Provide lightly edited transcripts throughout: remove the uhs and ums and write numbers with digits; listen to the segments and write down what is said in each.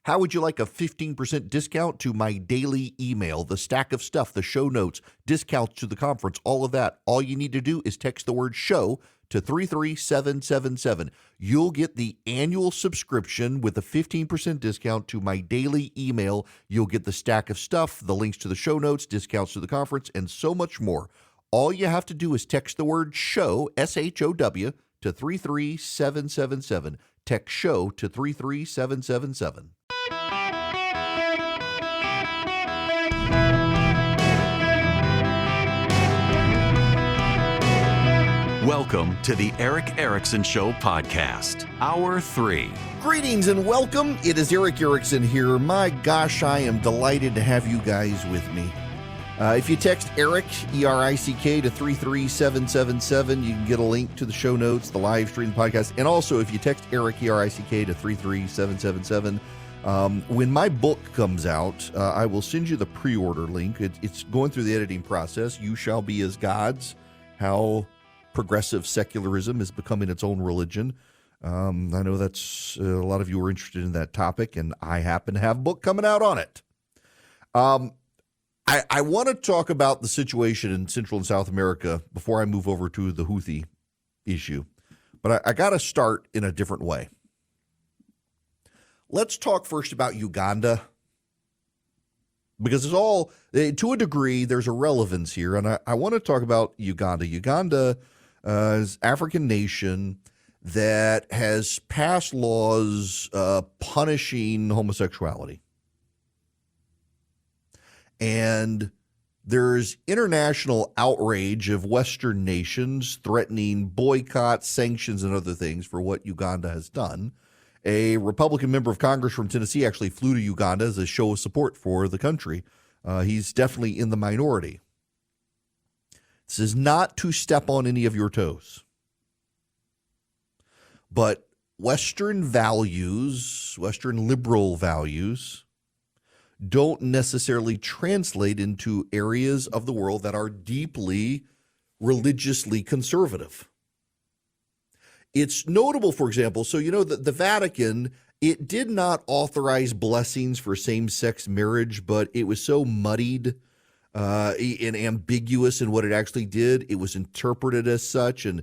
How would you like a 15% discount to my daily email, the stack of stuff, the show notes, discounts to the conference, all of that? All you need to do is text the word show to 33777. You'll get the annual subscription with a 15% discount to my daily email. You'll get the stack of stuff, the links to the show notes, discounts to the conference, and so much more. All you have to do is text the word show, SHOW, to 33777. Text show to 33777. Welcome to the Eric Erickson Show podcast, Hour 3. Greetings and welcome. It is Eric Erickson here. My gosh, I am delighted to have you guys with me. If you text Eric, E-R-I-C-K, to 33777, you can get a link to the show notes, the live stream podcast. And also, if you text Eric, E-R-I-C-K, to 33777, when my book comes out, I will send you the pre-order link. It's going through the editing process. You Shall Be as Gods, How Progressive Secularism is Becoming Its Own Religion. I know that's a lot of you are interested in that topic, and I happen to have a book coming out on it. I want to talk about the situation in Central and South America before I move over to the Houthi issue, but I got to start in a different way. Let's talk first about Uganda, because it's all, to a degree, there's a relevance here, and I want to talk about Uganda. Uganda is an African nation that has passed laws punishing homosexuality. And there's international outrage of Western nations threatening boycotts, sanctions, and other things for what Uganda has done. A Republican member of Congress from Tennessee actually flew to Uganda as a show of support for the country. He's definitely in the minority. This is not to step on any of your toes. But Western values, Western liberal values, don't necessarily translate into areas of the world that are deeply religiously conservative. It's notable, for example, so you know that the Vatican, it did not authorize blessings for same-sex marriage, but it was so muddied and ambiguous in what it actually did. It was interpreted as such, and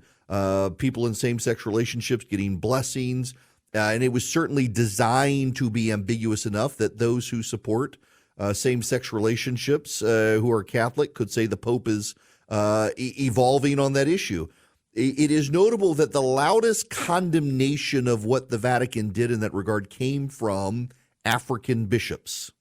people in same-sex relationships getting blessings. And it was certainly designed to be ambiguous enough that those who support same-sex relationships who are Catholic could say the Pope is evolving on that issue. It is notable that the loudest condemnation of what the Vatican did in that regard came from African bishops.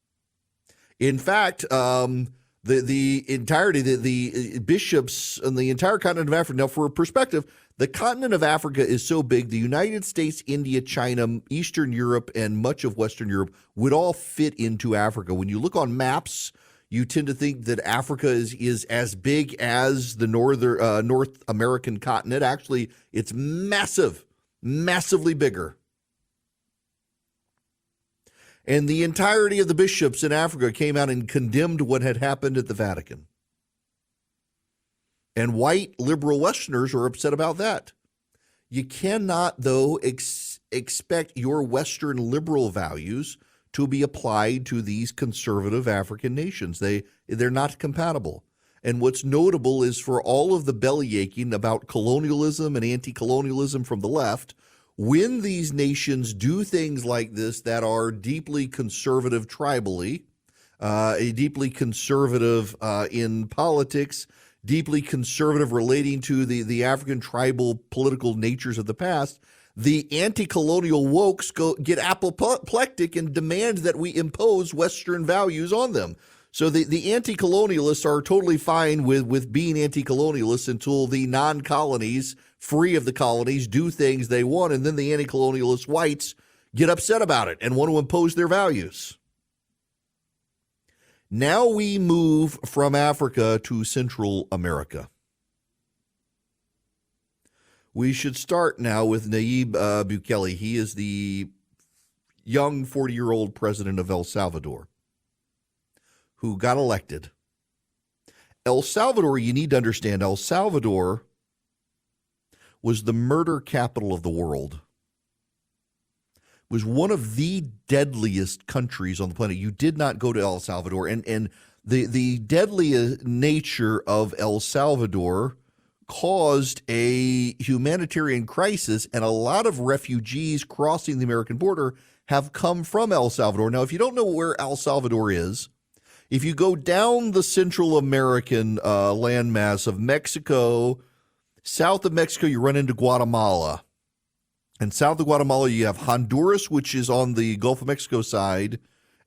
In fact, the entirety, the bishops on the entire continent of Africa, now for a perspective, the continent of Africa is so big, the United States, India, China, Eastern Europe, and much of Western Europe would all fit into Africa. When you look on maps, you tend to think that Africa is as big as the North American continent. Actually, it's massive, massively bigger. And the entirety of the bishops in Africa came out and condemned what had happened at the Vatican. And white liberal Westerners are upset about that. You cannot, though, expect your Western liberal values to be applied to these conservative African nations. They're not compatible. And what's notable is for all of the bellyaching about colonialism and anti-colonialism from the left, when these nations do things like this that are deeply conservative tribally, deeply conservative in politics, deeply conservative relating to the African tribal political natures of the past, the anti-colonial wokes get apoplectic and demand that we impose Western values on them. So the anti-colonialists are totally fine with being anti-colonialists until the non-colonies, free of the colonies, do things they want, and then the anti-colonialist whites get upset about it and want to impose their values. Now we move from Africa to Central America. We should start now with Nayib Bukele. He is the young 40-year-old president of El Salvador who got elected. El Salvador, you need to understand, El Salvador was the murder capital of the world. was one of the deadliest countries on the planet. You did not go to El Salvador, and the deadly nature of El Salvador caused a humanitarian crisis, and a lot of refugees crossing the American border have come from El Salvador. Now, if you don't know where El Salvador is, if you go down the Central American landmass of Mexico, south of Mexico, you run into Guatemala. And south of Guatemala, you have Honduras, which is on the Gulf of Mexico side,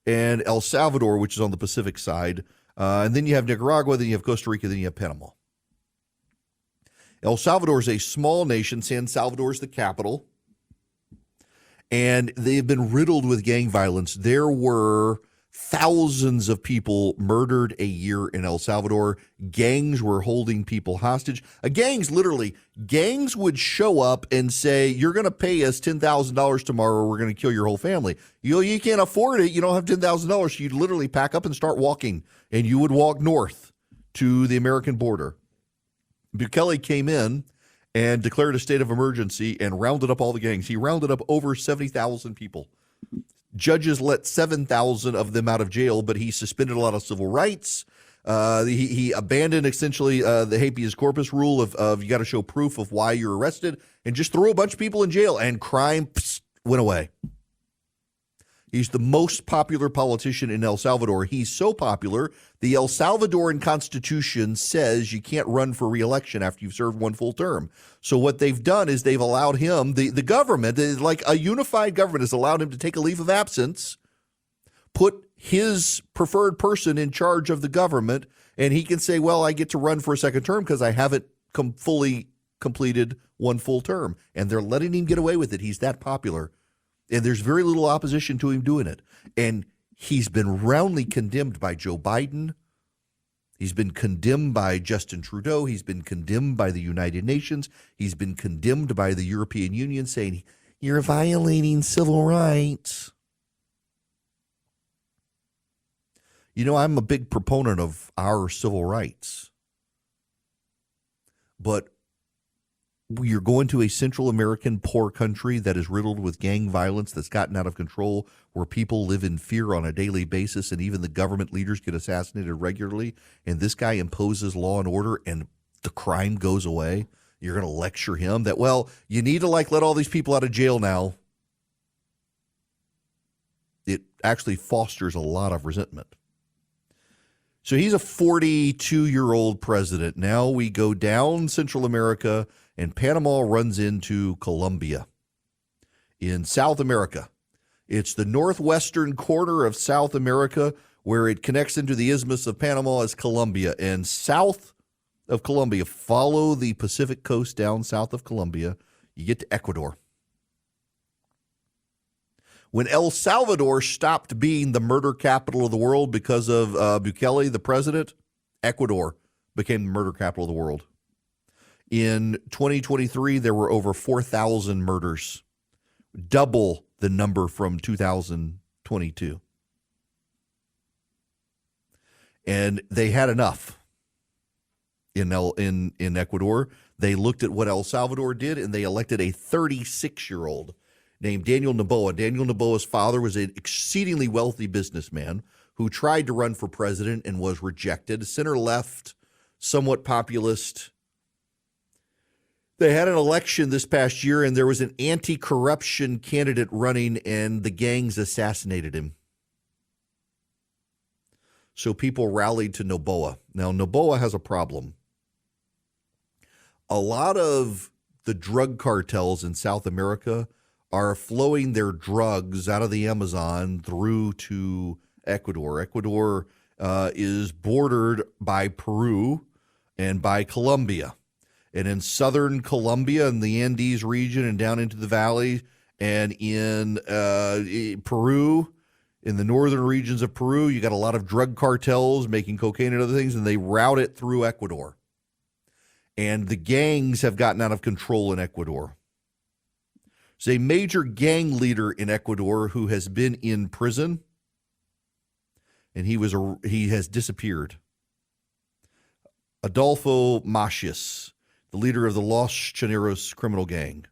and El Salvador, which is on the Pacific side. And then you have Nicaragua, then you have Costa Rica, then you have Panama. El Salvador is a small nation. San Salvador is the capital. And they've been riddled with gang violence. There were thousands of people murdered a year in El Salvador. Gangs were holding people hostage. Gangs would show up and say, you're going to pay us $10,000 tomorrow or we're going to kill your whole family. You can't afford it. You don't have $10,000. So you'd literally pack up and start walking, and you would walk north to the American border. Bukele came in and declared a state of emergency and rounded up all the gangs. He rounded up over 70,000 people. Judges let 7,000 of them out of jail, but he suspended a lot of civil rights. He abandoned essentially the habeas corpus rule of you got to show proof of why you're arrested, and just threw a bunch of people in jail, and crime went away. He's the most popular politician in El Salvador. He's so popular, the El Salvadoran Constitution says you can't run for re-election after you've served one full term. So what they've done is they've allowed him, the government, like a unified government, has allowed him to take a leave of absence, put his preferred person in charge of the government, and he can say, well, I get to run for a second term because I haven't fully completed one full term. And they're letting him get away with it. He's that popular. And there's very little opposition to him doing it. And he's been roundly condemned by Joe Biden. He's been condemned by Justin Trudeau. He's been condemned by the United Nations. He's been condemned by the European Union, saying, you're violating civil rights. You know, I'm a big proponent of our civil rights. But you're going to a Central American poor country that is riddled with gang violence that's gotten out of control, where people live in fear on a daily basis, and even the government leaders get assassinated regularly, and this guy imposes law and order and the crime goes away. You're going to lecture him that, well, you need to let all these people out of jail now. It actually fosters a lot of resentment. So he's a 42-year-old president. Now we go down Central America, and Panama runs into Colombia. In South America, it's the northwestern corner of South America where it connects into the Isthmus of Panama as Colombia. And south of Colombia, follow the Pacific coast down south of Colombia, you get to Ecuador. When El Salvador stopped being the murder capital of the world because of Bukele, the president, Ecuador became the murder capital of the world. In 2023, there were over 4,000 murders, double the number from 2022. And they had enough in Ecuador. They looked at what El Salvador did, and they elected a 36-year-old named Daniel Noboa. Daniel Noboa's father was an exceedingly wealthy businessman who tried to run for president and was rejected. Center-left, somewhat populist. They had an election this past year, and there was an anti-corruption candidate running, and the gangs assassinated him. So people rallied to Noboa. Now, Noboa has a problem. A lot of the drug cartels in South America are flowing their drugs out of the Amazon through to Ecuador. Ecuador is bordered by Peru and by Colombia. And in southern Colombia and the Andes region and down into the valley, and in Peru, in the northern regions of Peru, you got a lot of drug cartels making cocaine and other things, and they route it through Ecuador. And the gangs have gotten out of control in Ecuador. There's a major gang leader in Ecuador who has been in prison, and he has disappeared. Adolfo Macias, the leader of the Los Llaneros criminal gang.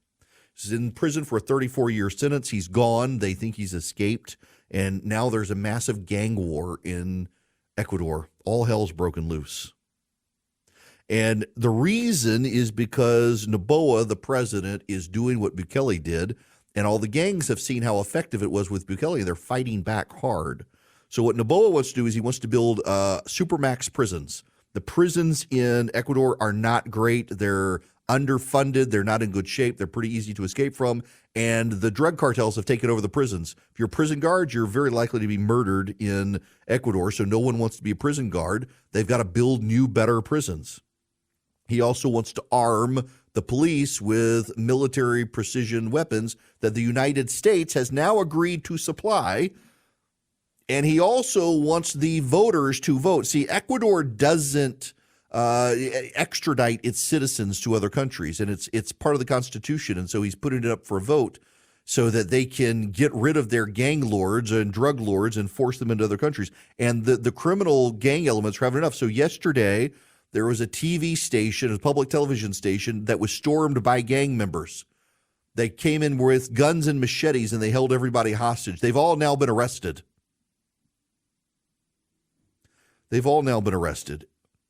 He's in prison for a 34-year sentence. He's gone. They think he's escaped. And now there's a massive gang war in Ecuador. All hell's broken loose. And the reason is because Noboa, the president, is doing what Bukele did, and all the gangs have seen how effective it was with Bukele. They're fighting back hard. So what Noboa wants to do is he wants to build supermax prisons. The prisons in Ecuador are not great. They're underfunded. They're not in good shape. They're pretty easy to escape from. And the drug cartels have taken over the prisons. If you're a prison guard, you're very likely to be murdered in Ecuador, so no one wants to be a prison guard. They've got to build new, better prisons. He also wants to arm the police with military precision weapons that the United States has now agreed to supply. And he also wants the voters to vote. See, Ecuador doesn't extradite its citizens to other countries, and it's part of the Constitution. And so he's putting it up for a vote so that they can get rid of their gang lords and drug lords and force them into other countries. And the criminal gang elements are having enough. So yesterday, there was a TV station, a public television station, that was stormed by gang members. They came in with guns and machetes, and they held everybody hostage. They've all now been arrested.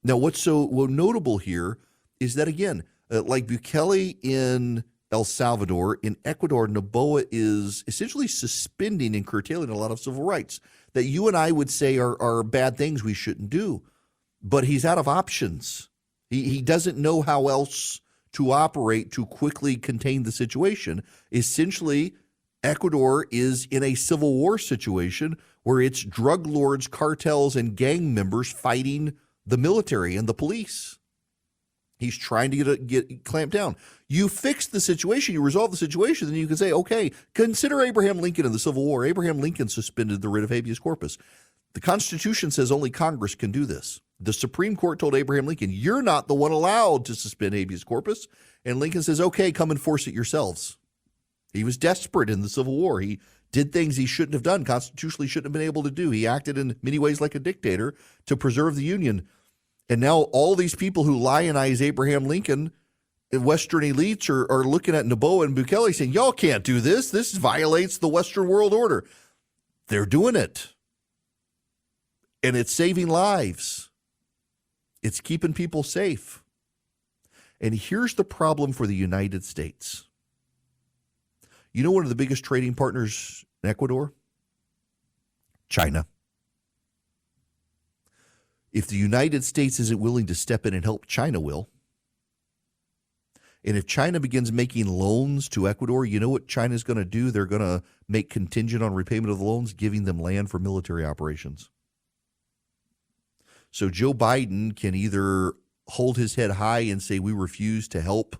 Now, what's so notable here is that, again, like Bukele in El Salvador, in Ecuador, Noboa is essentially suspending and curtailing a lot of civil rights that you and I would say are bad things we shouldn't do. But he's out of options. He doesn't know how else to operate to quickly contain the situation. Essentially, Ecuador is in a civil war situation where it's drug lords, cartels, and gang members fighting the military and the police. He's trying to get clamped down. You fix the situation, you resolve the situation, then you can say, okay, consider Abraham Lincoln in the Civil War. Abraham Lincoln suspended the writ of habeas corpus. The Constitution says only Congress can do this. The Supreme Court told Abraham Lincoln, you're not the one allowed to suspend habeas corpus. And Lincoln says, okay, come enforce it yourselves. He was desperate in the Civil War. He did things he shouldn't have done, constitutionally shouldn't have been able to do. He acted in many ways like a dictator to preserve the Union. And now all these people who lionize Abraham Lincoln, Western elites, are looking at Noboa and Bukele saying, y'all can't do this. This violates the Western world order. They're doing it. And it's saving lives. It's keeping people safe. And here's the problem for the United States. You know one of the biggest trading partners in Ecuador? China. If the United States isn't willing to step in and help, China will. And if China begins making loans to Ecuador, you know what China's going to do? They're going to make contingent on repayment of the loans, giving them land for military operations. So Joe Biden can either hold his head high and say we refuse to help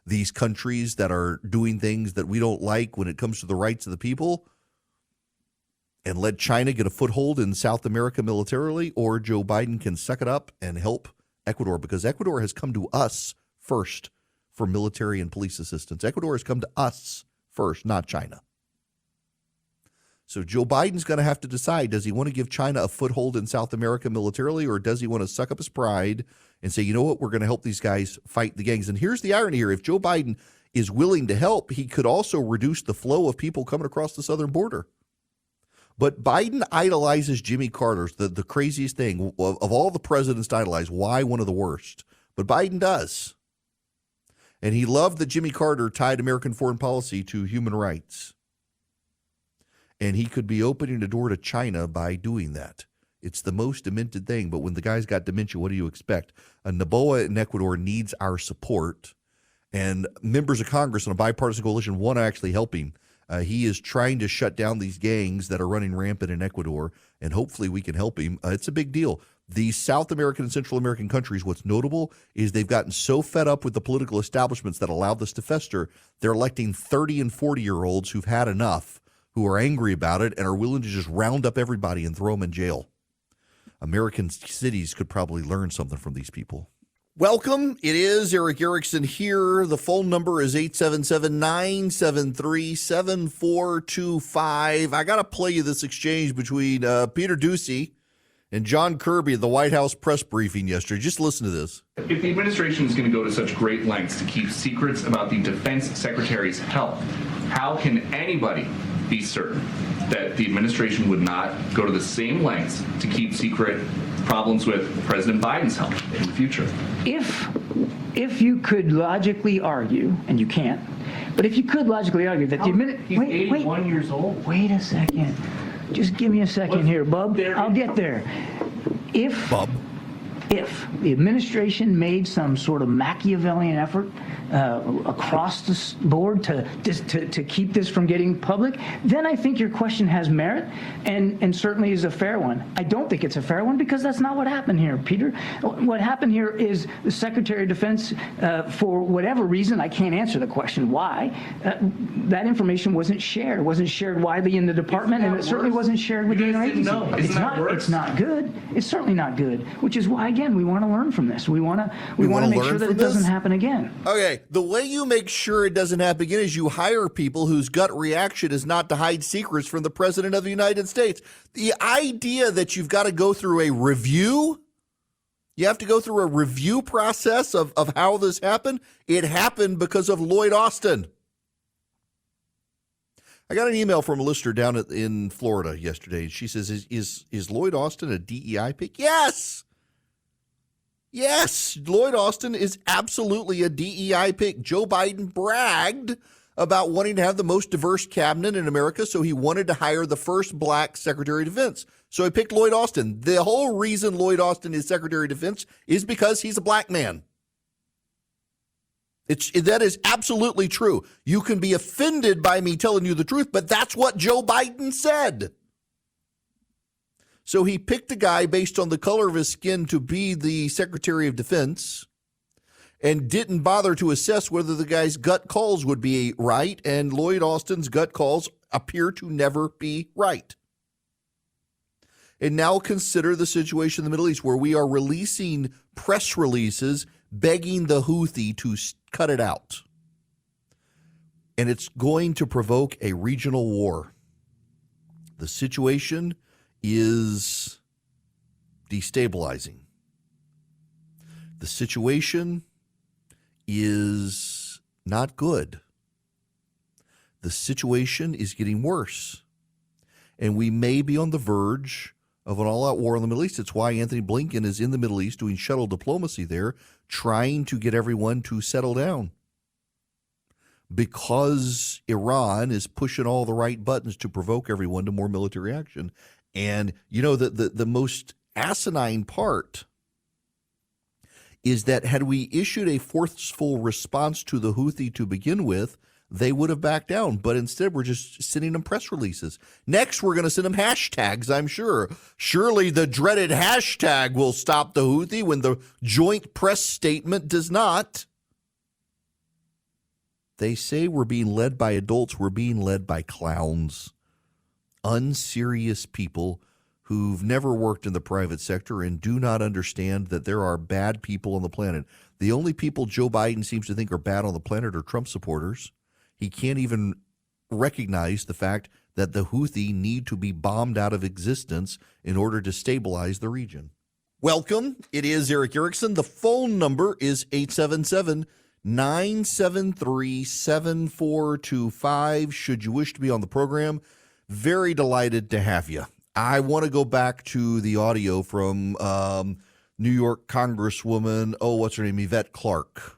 these countries that are doing things that we don't like when it comes to the rights of the people, and let China get a foothold in South America militarily, or Joe Biden can suck it up and help Ecuador, because Ecuador has come to us first for military and police assistance. Ecuador has come to us first, not China. So Joe Biden's going to have to decide, does he want to give China a foothold in South America militarily, or does he want to suck up his pride and say, you know what, we're going to help these guys fight the gangs? And here's the irony here. If Joe Biden is willing to help, he could also reduce the flow of people coming across the southern border. But Biden idolizes Jimmy Carter, the craziest thing. Of all the presidents to idolize, why one of the worst? But Biden does. And he loved that Jimmy Carter tied American foreign policy to human rights. And he could be opening a door to China by doing that. It's the most demented thing. But when the guy's got dementia, what do you expect? Noboa in Ecuador needs our support. And members of Congress on a bipartisan coalition want to actually help him. He is trying to shut down these gangs that are running rampant in Ecuador, and hopefully we can help him. It's a big deal. The South American and Central American countries, what's notable is they've gotten so fed up with the political establishments that allowed this to fester, they're electing 30 and 40-year-olds who've had enough, who are angry about it and are willing to just round up everybody and throw them in jail. American cities could probably learn something from these people. Welcome. It is Eric Erickson here. The phone number is 877-973-7425. I got to play you this exchange between Peter Doocy And John Kirby at the White House press briefing yesterday. Just listen to this. If the administration is going to go to such great lengths to keep secrets about the defense secretary's health, how can anybody be certain that the administration would not go to the same lengths to keep secret problems with President Biden's health in the future? If you could logically argue, and you can't, but if you could logically argue that He's 81 years old. Wait a second. Just give me a second here, bub. I'll get there. If the administration made some sort of Machiavellian effort across the board to keep this from getting public, then I think your question has merit and certainly is a fair one. I don't think it's a fair one because that's not what happened here, Peter. What happened here is the Secretary of Defense, for whatever reason, I can't answer the question why, that information wasn't shared. It wasn't shared widely in the department, and it certainly wasn't shared with the other agencies. It's not good. It's certainly not good, which is why, again, we want to learn from this. We want to make sure that it doesn't happen again. Okay, the way you make sure it doesn't happen again is you hire people whose gut reaction is not to hide secrets from the President of the United States. The idea that you've got to go through a review, you have to go through a review process of how this happened. It happened because of Lloyd Austin. I got an email from a listener down in Florida yesterday. She says, is Lloyd Austin a DEI pick? Yes. Yes, Lloyd Austin is absolutely a DEI pick. Joe Biden bragged about wanting to have the most diverse cabinet in America, so he wanted to hire the first black Secretary of Defense. So he picked Lloyd Austin. The whole reason Lloyd Austin is Secretary of Defense is because he's a black man. That is absolutely true. You can be offended by me telling you the truth, but that's what Joe Biden said. So he picked a guy based on the color of his skin to be the Secretary of Defense and didn't bother to assess whether the guy's gut calls would be right, and Lloyd Austin's gut calls appear to never be right. And now consider the situation in the Middle East where we are releasing press releases begging the Houthi to cut it out. And it's going to provoke a regional war. The situation is destabilizing. The situation is not good. The situation is getting worse. And we may be on the verge of an all-out war in the Middle East. It's why Anthony Blinken is in the Middle East doing shuttle diplomacy there, trying to get everyone to settle down. Because Iran is pushing all the right buttons to provoke everyone to more military action. And, you know, the most asinine part is that had we issued a forceful response to the Houthi to begin with, they would have backed down. But instead, we're just sending them press releases. Next, we're going to send them hashtags, I'm sure. Surely the dreaded hashtag will stop the Houthi when the joint press statement does not. They say we're being led by adults. We're being led by clowns. Unserious people who've never worked in the private sector and do not understand that there are bad people on the planet. The only people Joe Biden seems to think are bad on the planet are Trump supporters. He can't even recognize the fact that the Houthi need to be bombed out of existence in order to stabilize the region. Welcome. It is Eric Erickson. The phone number is 877-973-7425. Should you wish to be on the program, very delighted to have you. I want to go back to the audio from New York Congresswoman, what's her name, Yvette Clarke.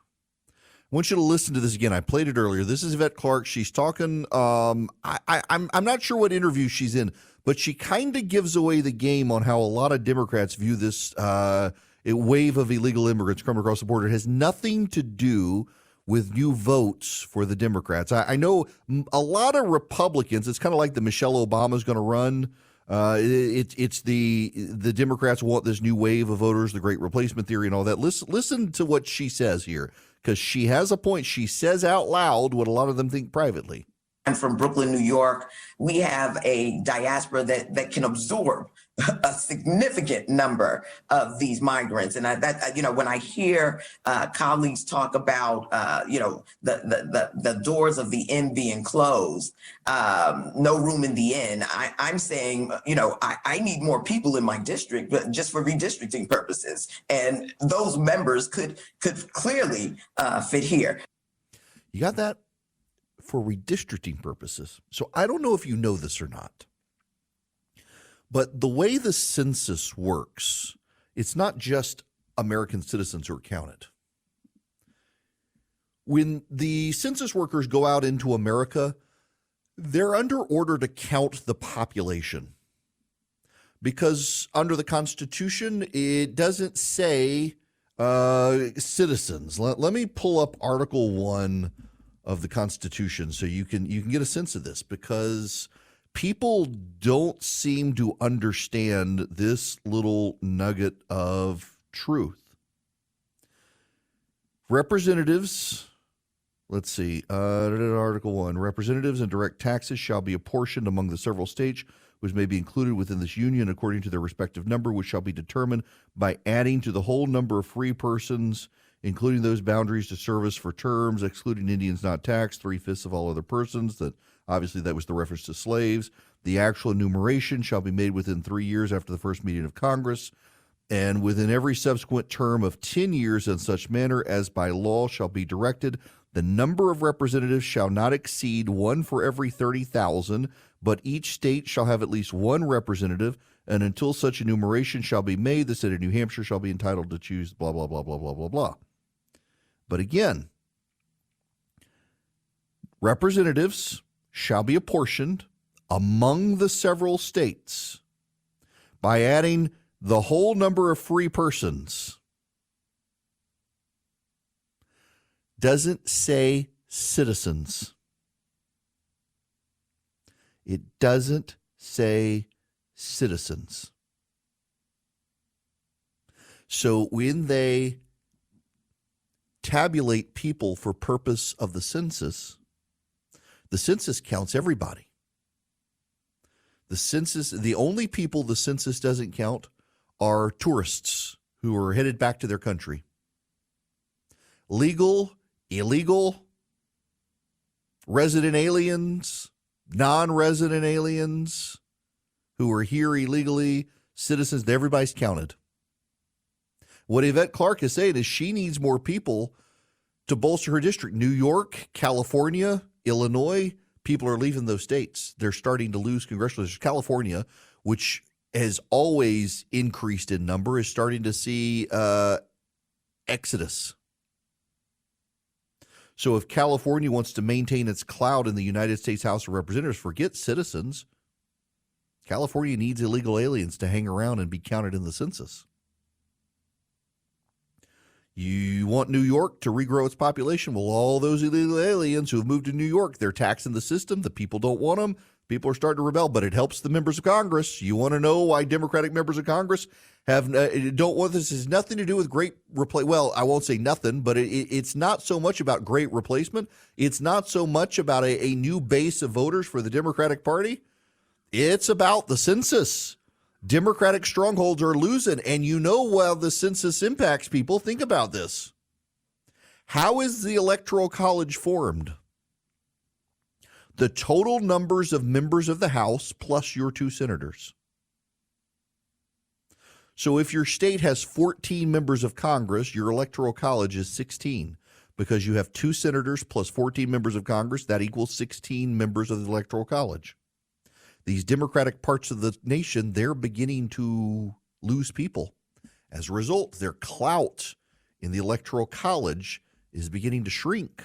I want you to listen to this again. I played it earlier. This is Yvette Clarke. She's talking, I'm not sure what interview she's in, but she kind of gives away the game on how a lot of Democrats view this wave of illegal immigrants coming across the border. It has nothing to do with new votes for the Democrats. I know a lot of Republicans, it's kind of like the Michelle Obama's going to run. It's the Democrats want this new wave of voters, the great replacement theory and all that. Listen to what she says here, because she has a point. She says out loud what a lot of them think privately. from Brooklyn, New York, we have a diaspora that can absorb a significant number of these migrants. And when I hear colleagues talk about, the doors of the inn being closed, no room in the inn, I'm saying, I need more people in my district, but just for redistricting purposes. And those members could clearly fit here. You got that? For redistricting purposes. So I don't know if you know this or not, but the way the census works, it's not just American citizens who are counted. When the census workers go out into America, they're under order to count the population, because under the Constitution, it doesn't say citizens. Let me pull up Article 1 of the Constitution so you can get a sense of this, because people don't seem to understand this little nugget of truth. Representatives, let's see, Article 1, representatives and direct taxes shall be apportioned among the several states which may be included within this union according to their respective number, which shall be determined by adding to the whole number of free persons, including those boundaries to service for terms, excluding Indians not taxed, 3/5 of all other persons. That obviously that was the reference to slaves. The actual enumeration shall be made within 3 years after the first meeting of Congress, and within every subsequent term of 10 years in such manner as by law shall be directed. The number of representatives shall not exceed 1 for every 30,000, but each state shall have at least 1 representative, and until such enumeration shall be made, the state of New Hampshire shall be entitled to choose blah, blah, blah, blah, blah, blah, blah. But again, representatives shall be apportioned among the several states by adding the whole number of free persons. Doesn't say citizens. It doesn't say citizens. So when they tabulate people for purpose of the census counts everybody. The only people the census doesn't count are tourists who are headed back to their country. Legal, illegal, resident aliens, non-resident aliens who are here illegally, citizens, everybody's counted. What Yvette Clarke is saying is she needs more people to bolster her district. New York, California, Illinois, people are leaving those states. They're starting to lose congressional districts. California, which has always increased in number, is starting to see exodus. So if California wants to maintain its clout in the United States House of Representatives, forget citizens. California needs illegal aliens to hang around and be counted in the census. You want New York to regrow its population? Well, all those illegal aliens who have moved to New York, they're taxing the system. The people don't want them. People are starting to rebel, but it helps the members of Congress. You want to know why Democratic members of Congress don't want this? It has nothing to do with great replacement. Well, I won't say nothing, but it's not so much about great replacement. It's not so much about a new base of voters for the Democratic Party. It's about the census. Democratic strongholds are losing, and while the census impacts people, think about this. How is the Electoral College formed? The total numbers of members of the House plus your 2 senators. So if your state has 14 members of Congress, your Electoral College is 16, because you have 2 senators plus 14 members of Congress. That equals 16 members of the Electoral College. These Democratic parts of the nation, they're beginning to lose people. As a result, their clout in the Electoral College is beginning to shrink.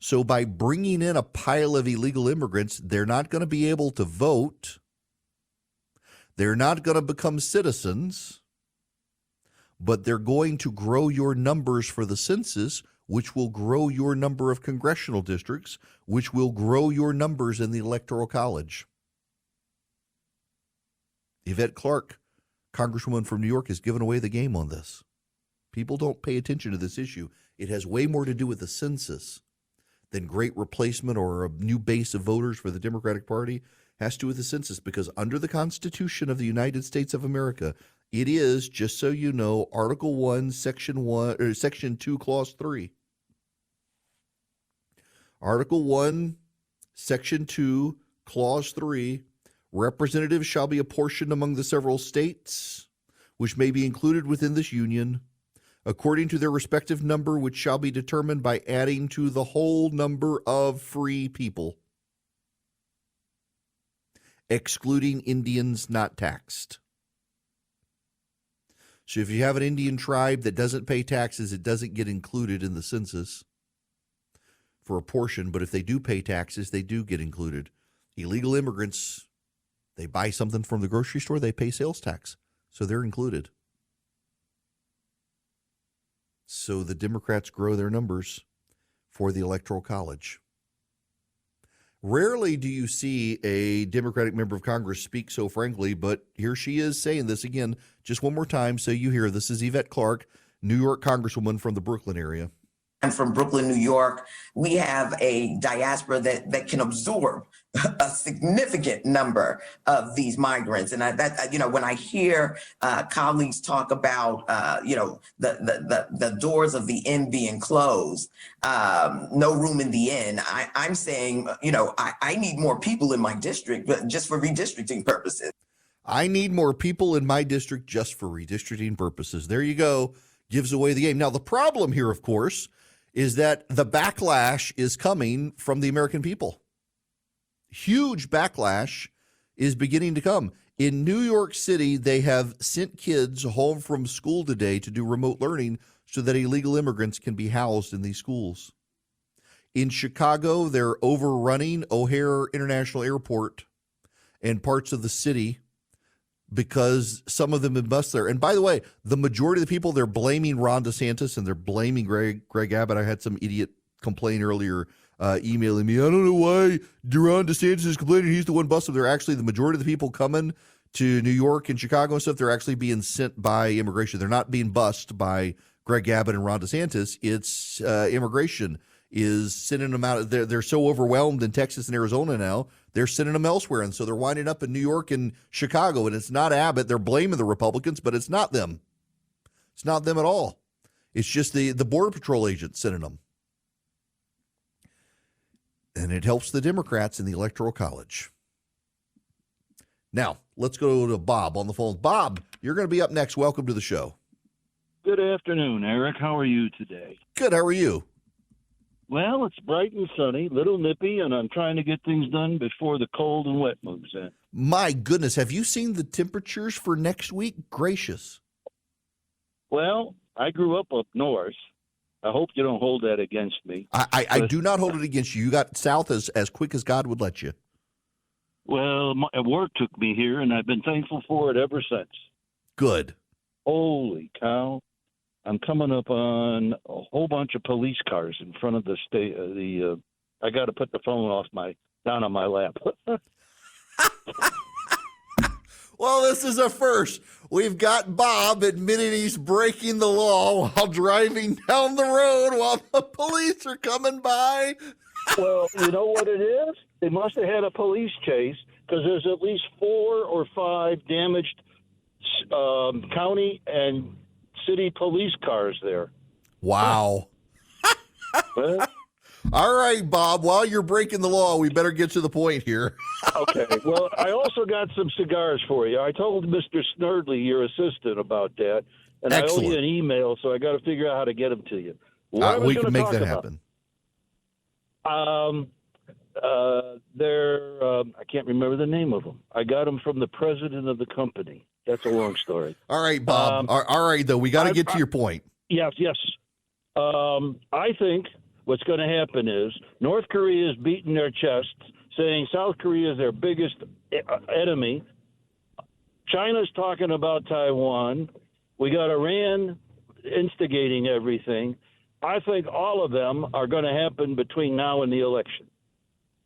So by bringing in a pile of illegal immigrants, they're not going to be able to vote. They're not going to become citizens, but they're going to grow your numbers for the census, which will grow your number of congressional districts, which will grow your numbers in the Electoral College. Yvette Clarke, Congresswoman from New York, has given away the game on this. People don't pay attention to this issue. It has way more to do with the census than great replacement or a new base of voters for the Democratic Party has to do with the census, because under the Constitution of the United States of America, it is, just so you know, Article 1, Section 1, or Section 2, Clause 3. Article 1, Section 2, Clause 3, representatives shall be apportioned among the several states which may be included within this union, according to their respective number, which shall be determined by adding to the whole number of free people, excluding Indians not taxed. So if you have an Indian tribe that doesn't pay taxes, it doesn't get included in the census for a portion, but if they do pay taxes, they do get included. Illegal immigrants, they buy something from the grocery store, they pay sales tax, so they're included. So the Democrats grow their numbers for the Electoral College. Rarely do you see a Democratic member of Congress speak so frankly, but here she is saying this again, just one more time so you hear. This is Yvette Clarke, New York Congresswoman from the Brooklyn area. I'm from Brooklyn, New York. We have a diaspora that can absorb a significant number of these migrants. And when I hear colleagues talk about, the doors of the inn being closed, no room in the inn, I'm saying, I need more people in my district, but just for redistricting purposes. I need more people in my district just for redistricting purposes. There you go. Gives away the game. Now, the problem here, of course, is that the backlash is coming from the American people. Huge backlash is beginning to come. In New York City, they have sent kids home from school today to do remote learning so that illegal immigrants can be housed in these schools. In Chicago, they're overrunning O'Hare International Airport and parts of the city because some of them have bust there. And by the way, the majority of the people, they're blaming Ron DeSantis and they're blaming Greg Abbott. I had some idiot complain earlier, emailing me, I don't know why Ron DeSantis is complaining he's the one busted. They're actually, the majority of the people coming to New York and Chicago and stuff, they're actually being sent by immigration. They're not being bussed by Greg Abbott and Ron DeSantis. It's immigration is sending them out. They're so overwhelmed in Texas and Arizona now, they're sending them elsewhere. And so they're winding up in New York and Chicago. And it's not Abbott. They're blaming the Republicans, but it's not them. It's not them at all. It's just the Border Patrol agents sending them. And it helps the Democrats in the Electoral College. Now, let's go to Bob on the phone. Bob, you're going to be up next. Welcome to the show. Good afternoon, Eric. How are you today? Good. How are you? Well, it's bright and sunny, little nippy, and I'm trying to get things done before the cold and wet moves in. My goodness. Have you seen the temperatures for next week? Gracious. Well, I grew up north. I hope you don't hold that against me. I do not hold it against you. You got south as quick as God would let you. Well, work took me here, and I've been thankful for it ever since. Good. Holy cow. I'm coming up on a whole bunch of police cars in front of the state. I got to put the phone down on my lap. Well, this is a first. We've got Bob admitting he's breaking the law while driving down the road while the police are coming by. Well, you know what it is? They must have had a police chase because there's at least 4 or 5 damaged county and city police cars there. Wow. Well, all right, Bob, while you're breaking the law, we better get to the point here. okay. Well, I also got some cigars for you. I told Mr. Snerdley, your assistant, about that, and Excellent. I owe you an email, so I got to figure out how to get them to you. We can make that happen. I can't remember the name of them. I got them from the president of the company. That's a long story. All right, Bob. All right, though. We got to get to your point. Yes. I think what's going to happen is North Korea is beating their chests, saying South Korea is their biggest enemy. China's talking about Taiwan. We got Iran instigating everything. I think all of them are going to happen between now and the election.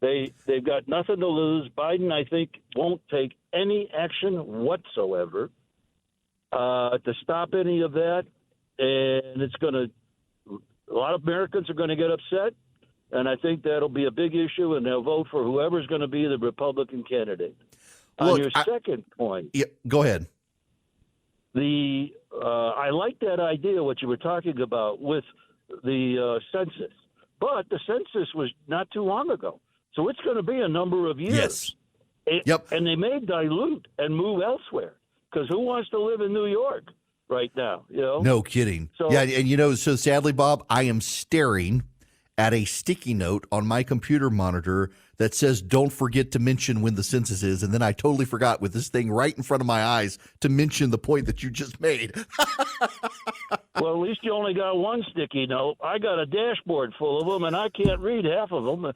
They've got nothing to lose. Biden, I think, won't take any action whatsoever to stop any of that, and a lot of Americans are going to get upset. And I think that'll be a big issue, and they'll vote for whoever's going to be the Republican candidate. Look, On your second point, yeah, go ahead. I like that idea, what you were talking about with the census. But the census was not too long ago. So it's going to be a number of years. Yes. Yep. And they may dilute and move elsewhere, because who wants to live in New York right now? You know? No kidding. So, yeah, and so sadly, Bob, I am staring at a sticky note on my computer monitor that says, don't forget to mention when the census is. And then I totally forgot, with this thing right in front of my eyes, to mention the point that you just made. Well, at least you only got one sticky note. I got a dashboard full of them, and I can't read half of them.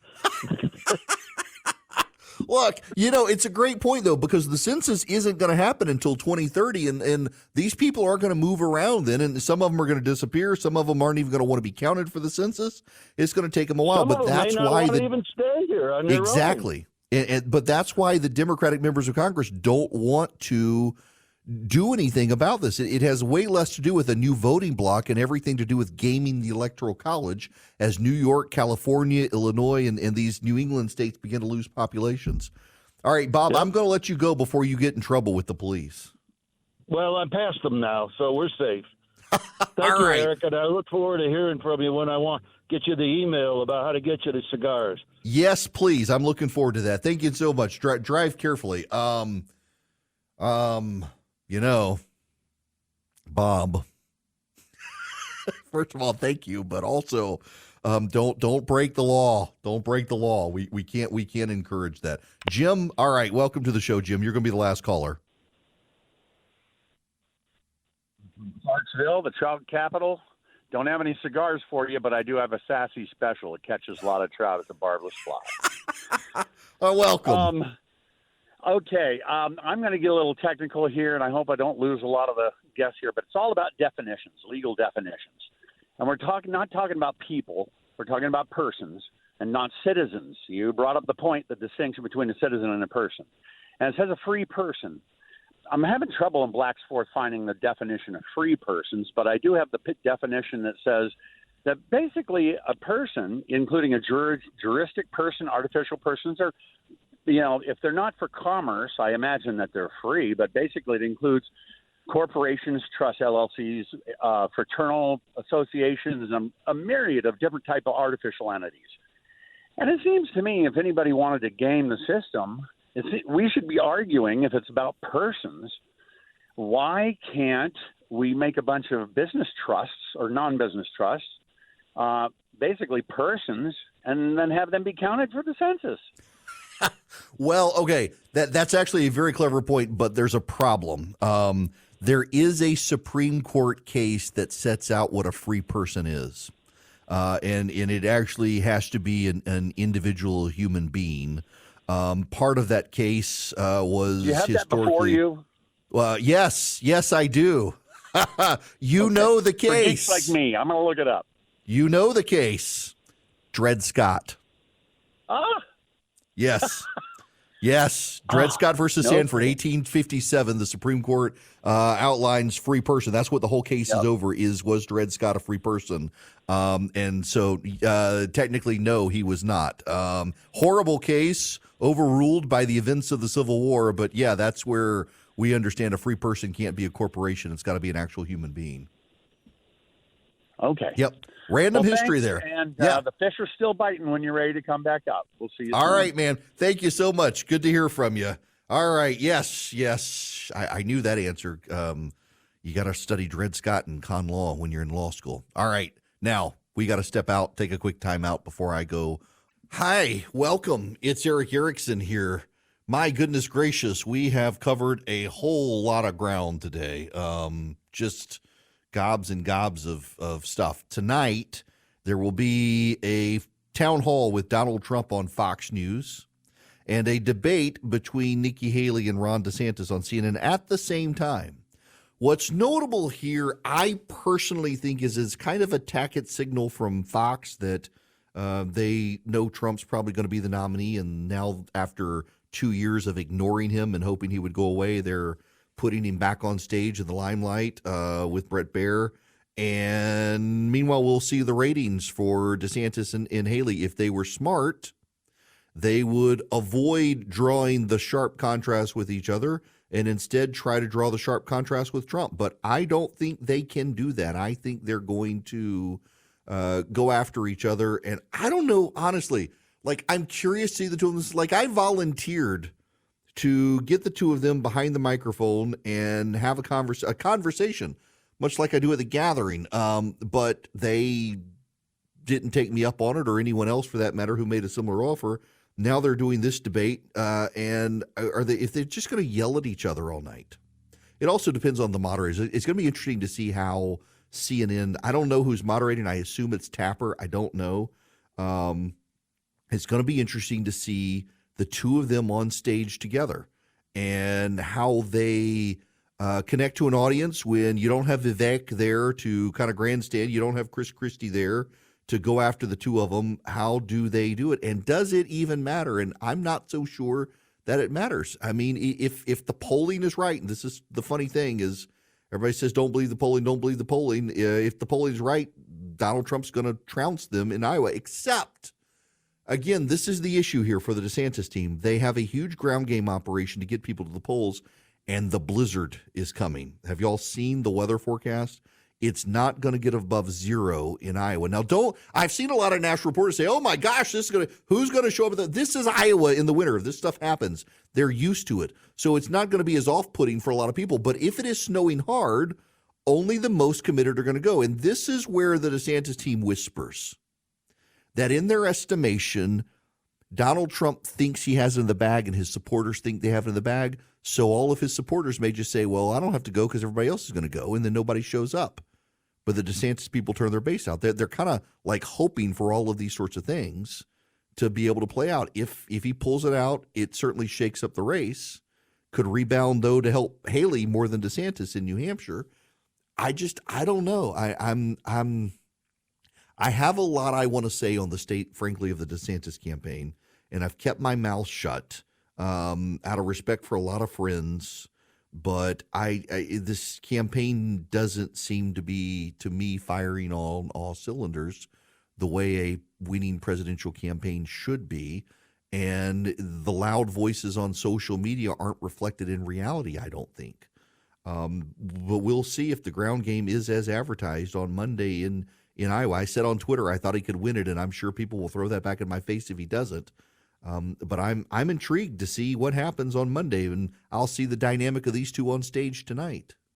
Look, it's a great point, though, because the census isn't going to happen until 2030, and these people are going to move around then, and some of them are going to disappear. Some of them aren't even going to want to be counted for the census. It's going to take them a while, Some but of them that's may not why want to even stay here on their own. exactly. But that's why the Democratic members of Congress don't want to do anything about this. It has way less to do with a new voting block and everything to do with gaming the Electoral College as New York, California, Illinois, and these New England states begin to lose populations. All right, Bob, I'm going to let you go before you get in trouble with the police. Well, I'm past them now, so we're safe. Thank All you, right. Eric, and I look forward to hearing from you when I want get you the email about how to get you the cigars. Yes, please. I'm looking forward to that. Thank you so much. Drive carefully. Bob, first of all, thank you, but also don't break the law. Don't break the law. We can't encourage that. Jim, all right, welcome to the show, Jim. You're going to be the last caller. Clarksville, the trout capital. Don't have any cigars for you, but I do have a sassy special. It catches a lot of trout at the barbless fly. Welcome. Okay, I'm going to get a little technical here, and I hope I don't lose a lot of the guests here, but it's all about definitions, legal definitions. And we're not talking about people. We're talking about persons and not citizens. You brought up the point, the distinction between a citizen and a person. And it says a free person. I'm having trouble in Blacksforth finding the definition of free persons, but I do have the definition that says that basically a person, including a juristic person, artificial persons, are, if they're not for commerce, I imagine that they're free, but basically it includes corporations, trusts, LLCs, fraternal associations, and a myriad of different type of artificial entities. And it seems to me if anybody wanted to game the system, we should be arguing if it's about persons, why can't we make a bunch of business trusts or non-business trusts, basically persons, and then have them be counted for the census? Well, okay, that's actually a very clever point, but there's a problem. There is a Supreme Court case that sets out what a free person is, and it actually has to be an individual human being. Part of that case was Do you have historically. that before you? Yes, I do. You Okay. know the For case. geeks like me, I'm going to look it up. You know the case. Dred Scott. Yes. Yes. Dred Scott versus Sanford, 1857. The Supreme Court outlines free person. That's what the whole case is over, was Dred Scott a free person? And so technically, no, he was not. Horrible case, overruled by the events of the Civil War. But yeah, that's where we understand a free person can't be a corporation. It's got to be an actual human being. Okay. Yep. Random history thanks, there. And yeah. the fish are still biting when you're ready to come back up. We'll see you All soon. right, man. Thank you so much. Good to hear from you. All right. Yes. I knew that answer. You got to study Dred Scott and con law when you're in law school. All right. Now, we got to step out, take a quick time out before I go. Hi, welcome. It's Eric Erickson here. My goodness gracious, we have covered a whole lot of ground today. Just gobs and gobs of stuff. Tonight, there will be a town hall with Donald Trump on Fox News and a debate between Nikki Haley and Ron DeSantis on CNN at the same time. What's notable here, I personally think, is kind of a tacit signal from Fox that they know Trump's probably going to be the nominee, and now after 2 years of ignoring him and hoping he would go away, they're putting him back on stage in the limelight with Bret Baier. And meanwhile, we'll see the ratings for DeSantis and Haley. If they were smart, they would avoid drawing the sharp contrast with each other and instead try to draw the sharp contrast with Trump. But I don't think they can do that. I think they're going to go after each other. And I don't know, honestly, like, I'm curious to see the two of them. Like, I volunteered to get the two of them behind the microphone and have a conversation, much like I do at the gathering. But they didn't take me up on it, or anyone else for that matter who made a similar offer. Now they're doing this debate, and if they're just going to yell at each other all night? It also depends on the moderators. It's going to be interesting to see how CNN, I don't know who's moderating. I assume it's Tapper. I don't know. It's going to be interesting to see the two of them on stage together and how they connect to an audience when you don't have Vivek there to kind of grandstand. You don't have Chris Christie there to go after the two of them. How do they do it? And does it even matter? And I'm not so sure that it matters. I mean, if the polling is right, and this is the funny thing is everybody says, don't believe the polling, don't believe the polling. If the polling is right, Donald Trump's going to trounce them in Iowa, except, again, this is the issue here for the DeSantis team. They have a huge ground game operation to get people to the polls, and the blizzard is coming. Have y'all seen the weather forecast? It's not going to get above 0 in Iowa. Now, I've seen a lot of national reporters say, oh my gosh, who's going to show up? This is Iowa in the winter. This stuff happens. They're used to it. So it's not going to be as off-putting for a lot of people. But if it is snowing hard, only the most committed are going to go. And this is where the DeSantis team whispers that in their estimation, Donald Trump thinks he has it in the bag and his supporters think they have it in the bag. So all of his supporters may just say, well, I don't have to go because everybody else is going to go. And then nobody shows up. But the DeSantis people turn their base out. They're kind of like hoping for all of these sorts of things to be able to play out. If he pulls it out, it certainly shakes up the race. Could rebound, though, to help Haley more than DeSantis in New Hampshire. I don't know. I have a lot I want to say on the state, frankly, of the DeSantis campaign, and I've kept my mouth shut out of respect for a lot of friends. But this campaign doesn't seem to be, to me, firing on all cylinders the way a winning presidential campaign should be. And the loud voices on social media aren't reflected in reality, I don't think. But we'll see if the ground game is as advertised on Monday in Iowa. I said on Twitter I thought he could win it, and I'm sure people will throw that back in my face if he doesn't. But I'm intrigued to see what happens on Monday, and I'll see the dynamic of these two on stage tonight.